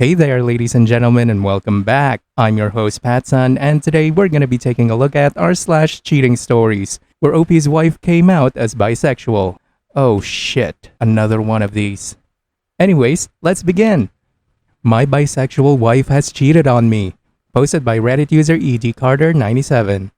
Hey there, ladies and gentlemen, and welcome back. I'm your host, PattSun, and today we're going to be taking a look at our cheating stories, where OP's wife came out as bisexual. Oh shit, another one of these. Anyways, let's begin. My bisexual wife has cheated on me. Posted by Reddit user edcarter97.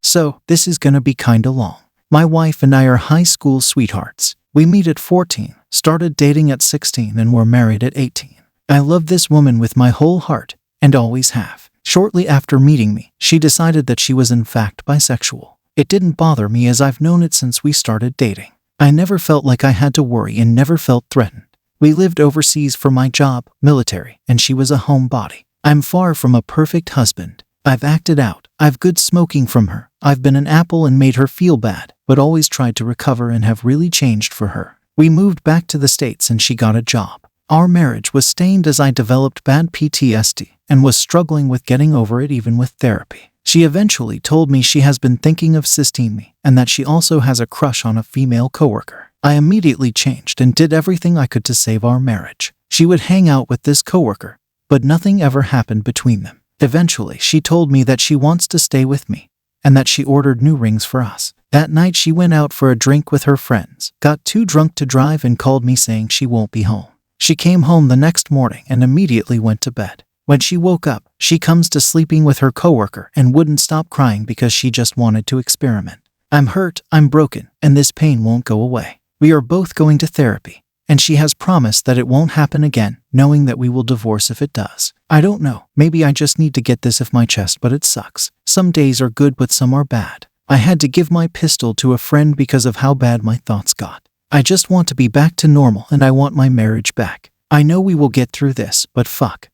So, this is gonna be kinda long. My wife and I are high school sweethearts. We meet at 14, started dating at 16, and were married at 18. I love this woman with my whole heart, and always have. Shortly after meeting me, she decided that she was in fact bisexual. It didn't bother me as I've known it since we started dating. I never felt like I had to worry and never felt threatened. We lived overseas for my job, military, and she was a homebody. I'm far from a perfect husband. I've acted out. I've good smoking from her. I've been an apple and made her feel bad, but always tried to recover and have really changed for her. We moved back to the States and she got a job. Our marriage was stained as I developed bad PTSD and was struggling with getting over it even with therapy. She eventually told me she has been thinking of cisting me and that she also has a crush on a female coworker. I immediately changed and did everything I could to save our marriage. She would hang out with this coworker, but nothing ever happened between them. Eventually, she told me that she wants to stay with me and that she ordered new rings for us. That night, she went out for a drink with her friends, got too drunk to drive, and called me saying she won't be home. She came home the next morning and immediately went to bed. When she woke up, she comes to sleeping with her coworker and wouldn't stop crying because she just wanted to experiment. I'm hurt, I'm broken, and this pain won't go away. We are both going to therapy, and she has promised that it won't happen again, knowing that we will divorce if it does. I don't know, maybe I just need to get this off my chest, but it sucks. Some days are good, but some are bad. I had to give my pistol to a friend because of how bad my thoughts got. I just want to be back to normal and I want my marriage back. I know we will get through this, but fuck.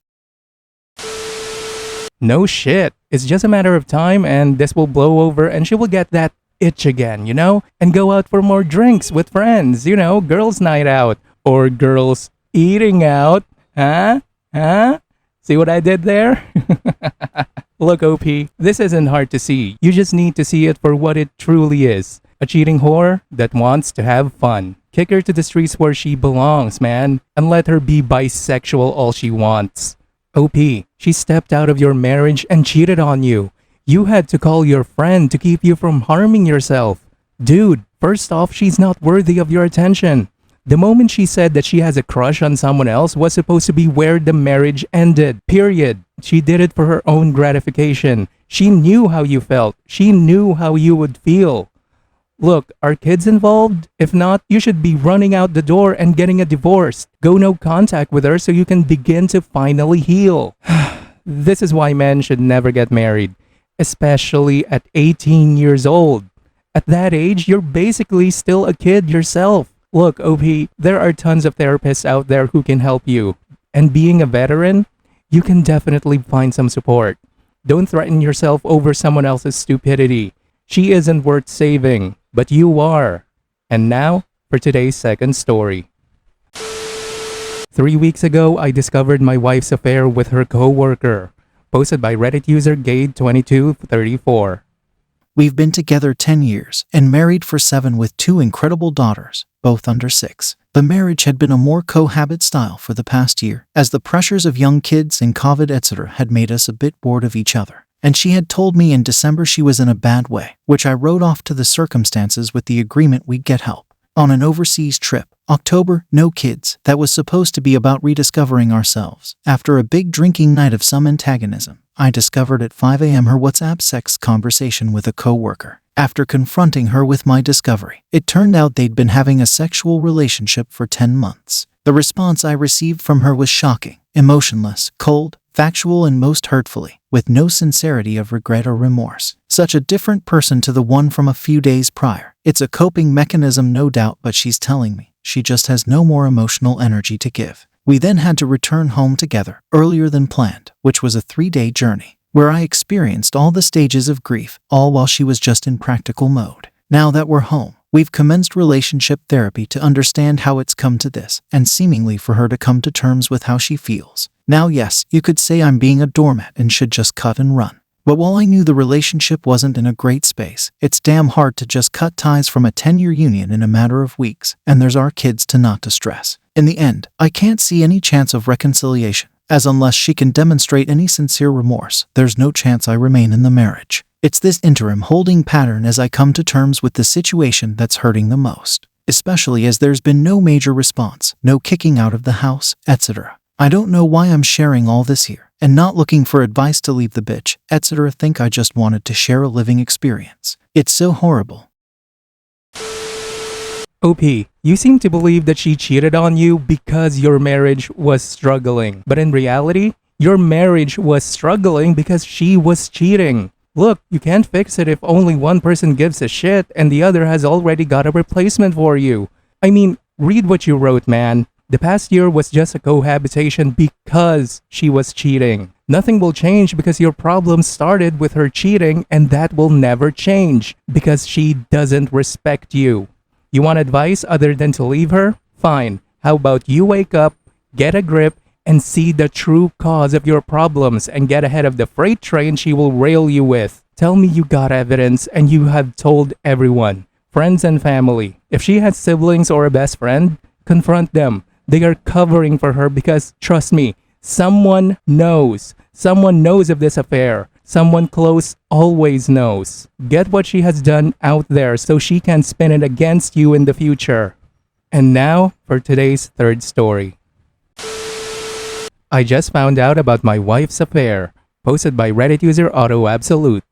No shit. It's just a matter of time and this will blow over and she will get that itch again, and go out for more drinks with friends, girls' night out or girls eating out. Huh? See what I did there? Look, OP, this isn't hard to see. You just need to see it for what it truly is. A cheating whore that wants to have fun. Kick her to the streets where she belongs, man, and let her be bisexual all she wants. OP, she stepped out of your marriage and cheated on you. You had to call your friend to keep you from harming yourself. Dude, first off, she's not worthy of your attention. The moment she said that she has a crush on someone else was supposed to be where the marriage ended. Period. She did it for her own gratification. She knew how you felt. She knew how you would feel. Look, are kids involved? If not, you should be running out the door and getting a divorce. Go no contact with her so you can begin to finally heal. This is why men should never get married, especially at 18 years old. At that age, you're basically still a kid yourself. Look, OP, there are tons of therapists out there who can help you. And being a veteran, you can definitely find some support. Don't threaten yourself over someone else's stupidity. She isn't worth saving, but you are. And now, for today's second story. 3 weeks ago, I discovered my wife's affair with her coworker. Posted by Reddit user Gade2234. We've been together 10 years and married for 7 with 2 incredible daughters, both under 6. The marriage had been a more cohabit style for the past year, as the pressures of young kids and COVID etc. had made us a bit bored of each other. And she had told me in December she was in a bad way, which I wrote off to the circumstances with the agreement we'd get help. On an overseas trip, October, no kids, that was supposed to be about rediscovering ourselves. After a big drinking night of some antagonism, I discovered at 5 a.m. her WhatsApp sex conversation with a coworker. After confronting her with my discovery, it turned out they'd been having a sexual relationship for 10 months. The response I received from her was shocking, emotionless, cold, factual, and most hurtfully, with no sincerity of regret or remorse. Such a different person to the one from a few days prior. It's a coping mechanism, no doubt, but she's telling me she just has no more emotional energy to give. We then had to return home together, earlier than planned, which was a 3-day journey, where I experienced all the stages of grief, all while she was just in practical mode. Now that we're home, we've commenced relationship therapy to understand how it's come to this, and seemingly for her to come to terms with how she feels. Now yes, you could say I'm being a doormat and should just cut and run. But while I knew the relationship wasn't in a great space, it's damn hard to just cut ties from a 10-year union in a matter of weeks, and there's our kids to not to stress. In the end, I can't see any chance of reconciliation, as unless she can demonstrate any sincere remorse, there's no chance I remain in the marriage. It's this interim holding pattern as I come to terms with the situation that's hurting the most, especially as there's been no major response, no kicking out of the house, etc. I don't know why I'm sharing all this here, and not looking for advice to leave the bitch, etc. Think I just wanted to share a living experience. It's so horrible. OP, you seem to believe that she cheated on you because your marriage was struggling. But in reality, your marriage was struggling because she was cheating. Look, you can't fix it if only one person gives a shit and the other has already got a replacement for you. I mean, read what you wrote, man. The past year was just a cohabitation because she was cheating. Nothing will change because your problem started with her cheating, and that will never change because she doesn't respect you. You want advice other than to leave her? Fine. How about you wake up, get a grip, and see the true cause of your problems and get ahead of the freight train she will rail you with. Tell me you got evidence and you have told everyone, friends and family. If she has siblings or a best friend, confront them. They are covering for her because, trust me, someone knows. Someone knows of this affair. Someone close always knows. Get what she has done out there so she can spin it against you in the future. And now for today's third story. I just found out about my wife's affair. Posted by Reddit user Auto Absolute.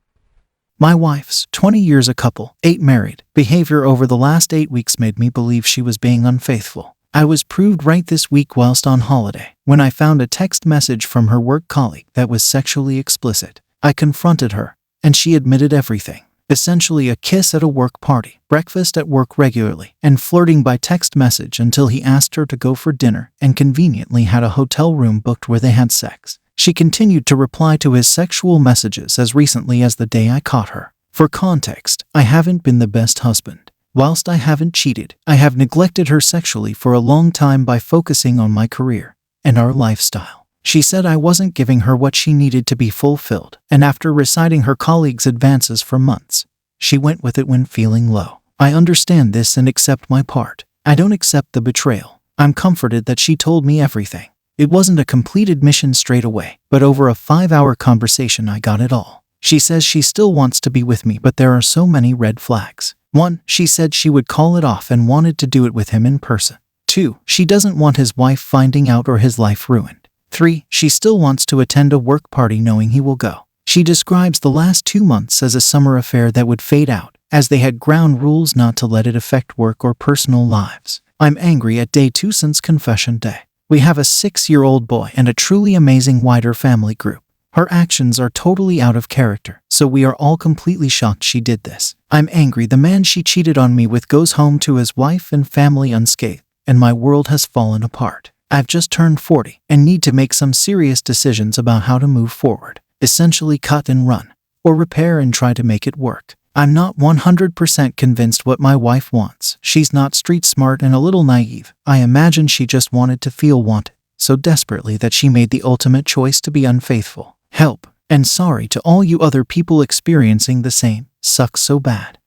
My wife's 20 years a couple, 8 married, behavior over the last 8 weeks made me believe she was being unfaithful. I was proved right this week whilst on holiday, when I found a text message from her work colleague that was sexually explicit. I confronted her, and she admitted everything. Essentially a kiss at a work party, breakfast at work regularly, and flirting by text message until he asked her to go for dinner and conveniently had a hotel room booked where they had sex. She continued to reply to his sexual messages as recently as the day I caught her. For context, I haven't been the best husband. Whilst I haven't cheated, I have neglected her sexually for a long time by focusing on my career and our lifestyle. She said I wasn't giving her what she needed to be fulfilled, and after reciting her colleagues' advances for months, she went with it when feeling low. I understand this and accept my part. I don't accept the betrayal. I'm comforted that she told me everything. It wasn't a complete admission straight away, but over a 5-hour conversation I got it all. She says she still wants to be with me, but there are so many red flags. 1, she said she would call it off and wanted to do it with him in person. 2, she doesn't want his wife finding out or his life ruined. 3, she still wants to attend a work party knowing he will go. She describes the last 2 months as a summer affair that would fade out, as they had ground rules not to let it affect work or personal lives. I'm angry at day 2 since confession day. We have a 6-year-old boy and a truly amazing wider family group. Her actions are totally out of character, so we are all completely shocked she did this. I'm angry the man she cheated on me with goes home to his wife and family unscathed, and my world has fallen apart. I've just turned 40 and need to make some serious decisions about how to move forward. Essentially cut and run, or repair and try to make it work. I'm not 100% convinced what my wife wants. She's not street smart and a little naive. I imagine she just wanted to feel wanted so desperately that she made the ultimate choice to be unfaithful. Help, and sorry to all you other people experiencing the same. Sucks so bad.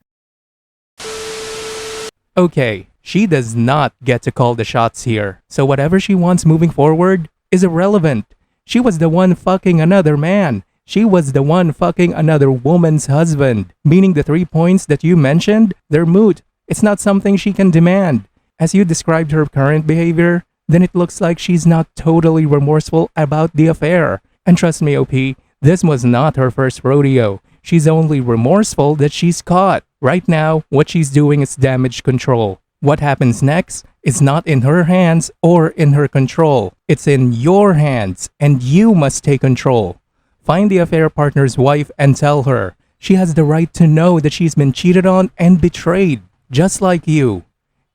Okay, she does not get to call the shots here, so whatever she wants moving forward is irrelevant. She was the one fucking another man. She was the one fucking another woman's husband. Meaning the 3 points that you mentioned, they're moot. It's not something she can demand. As you described her current behavior, then it looks like she's not totally remorseful about the affair. And trust me, OP, this was not her first rodeo. She's only remorseful that she's caught. Right now, what she's doing is damage control. What happens next is not in her hands or in her control. It's in your hands, and you must take control. Find the affair partner's wife and tell her. She has the right to know that she's been cheated on and betrayed, just like you.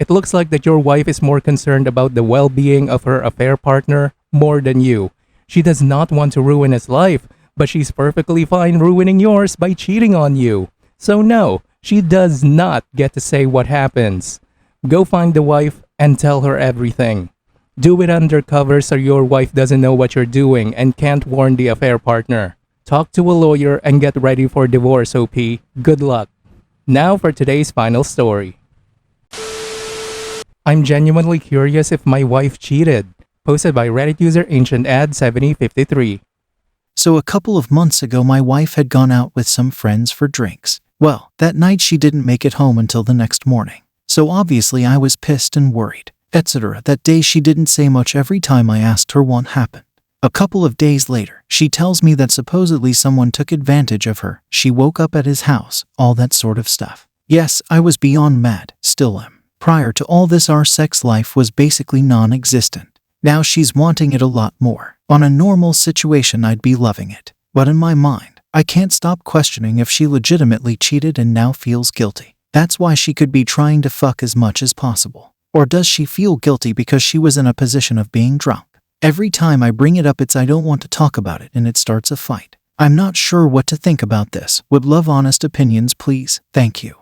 It looks like that your wife is more concerned about the well-being of her affair partner more than you. She does not want to ruin his life, but she's perfectly fine ruining yours by cheating on you. So no, she does not get to say what happens. Go find the wife and tell her everything. Do it undercover so your wife doesn't know what you're doing and can't warn the affair partner. Talk to a lawyer and get ready for divorce, OP. Good luck. Now for today's final story. I'm genuinely curious if my wife cheated. Posted by Reddit user AncientAd7053. So a couple of months ago, my wife had gone out with some friends for drinks. Well, that night she didn't make it home until the next morning. So obviously I was pissed and worried, etc. That day she didn't say much every time I asked her what happened. A couple of days later, she tells me that supposedly someone took advantage of her. She woke up at his house, all that sort of stuff. Yes, I was beyond mad, still am. Prior to all this, our sex life was basically non-existent. Now she's wanting it a lot more. On a normal situation, I'd be loving it. But in my mind, I can't stop questioning if she legitimately cheated and now feels guilty. That's why she could be trying to fuck as much as possible. Or does she feel guilty because she was in a position of being drunk? Every time I bring it up, it's I don't want to talk about it, and it starts a fight. I'm not sure what to think about this. Would love honest opinions, please. Thank you.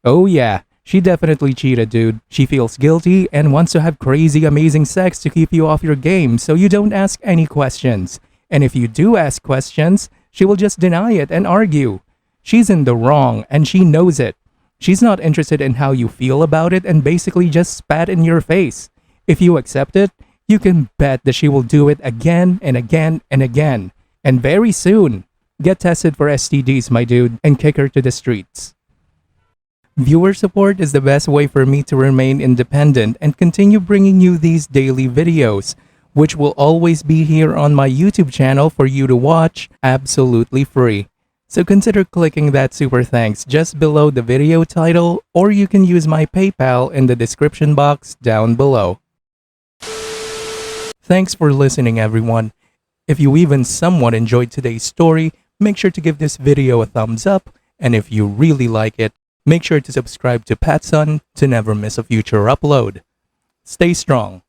Oh yeah, she definitely cheated, dude. She feels guilty and wants to have crazy amazing sex to keep you off your game so you don't ask any questions. And if you do ask questions, she will just deny it and argue. She's in the wrong and she knows it. She's not interested in how you feel about it and basically just spat in your face. If you accept it, you can bet that she will do it again and again and again. And very soon, get tested for STDs, my dude, and kick her to the streets. Viewer support is the best way for me to remain independent and continue bringing you these daily videos, which will always be here on my YouTube channel for you to watch absolutely free. So consider clicking that super thanks just below the video title, or you can use my PayPal in the description box down below. Thanks for listening, everyone. If you even somewhat enjoyed today's story, make sure to give this video a thumbs up, and if you really like it, make sure to subscribe to PattSun to never miss a future upload. Stay strong.